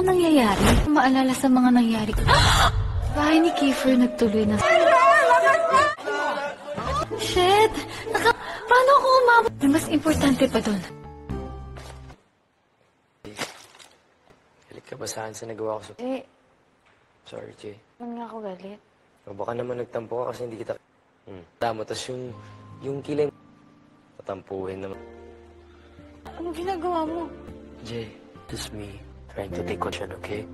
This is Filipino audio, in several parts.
nangyayari? Maalala sa mga nangyayari. Bahay ni Kiefer nagtuloy na... Shit! Paano ako umabot? May mas importante pa doon. Galit ka ba sa akin sa nagawa ko sa... Sorry, Jay. Naman nga ako galit. O baka naman nagtampo ka kasi hindi kita... Tama, tas yung kilay... Tatampuhin naman. Ano ginagawa mo? Jay, this is me trying to take control, okay?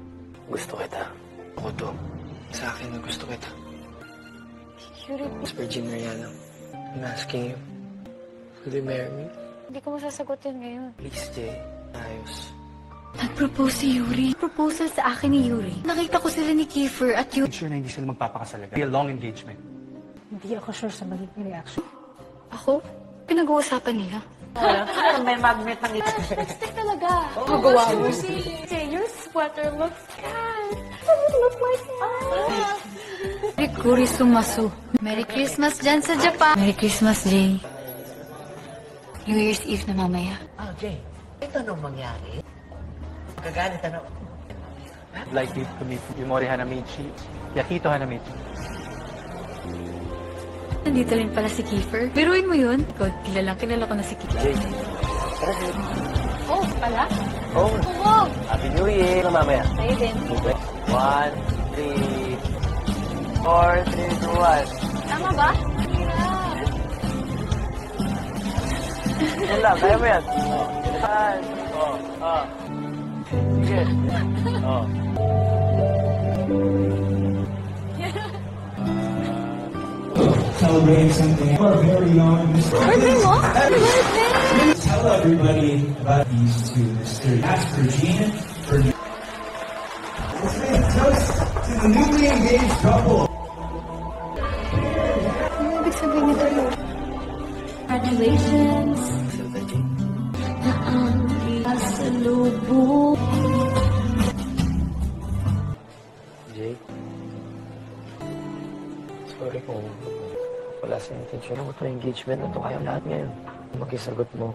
Gusto kita. Ako to. Sa akin na gusto kita. Yuri, Miss Virgin Mariano, I'm asking you. Will you marry me? hindi ko masasagutin ngayon. Please, Jay. Ayos. Nag-propose si Yuri. Proposal sa akin ni Yuri. Nakita ko sila ni Kiefer at Yuri. Sure na hindi sila magpapakasal agad. Be a long engagement. Hindi ako sure sa magiging reaction. Ako? Pinag-uusapan nila. May magnet ng Lipstick talaga. magawa mo. Say, your sweater looks good. Doesn't look like mine. Merry Sumasu. Merry Christmas dyan sa Japan. Merry Christmas, Jay. New Year's Eve na mamaya. Oh, Jay, ito nung mangyari. Kagalit ano? I'd like you to meet Yumori Hanamichi, Yakito Hanamichi. Nandito rin pala si Kiefer. Biruin mo yun. God, kilala ko na si Kiefer. Jay, tara, Jay. Oh, pala? Oh, Oh, Happy New Year na mamaya. sa'yo din. 1, 3, 4, 3, 2, 1. Tama ba? Yan lang, kaya mo yan. Yan. Sige. Celebrating something our very own Mr. Birthday mo? Birthday! Tell everybody about these two, Mr. Jasper Jean for let's make a toast to the newly engaged couple. Ano ibig sabihin nito yun? Congratulations! Pasalubong! Jay, sorry kung wala sa intention ako itong engagement na ito. Kaya lahat ngayon. Makisagot mo.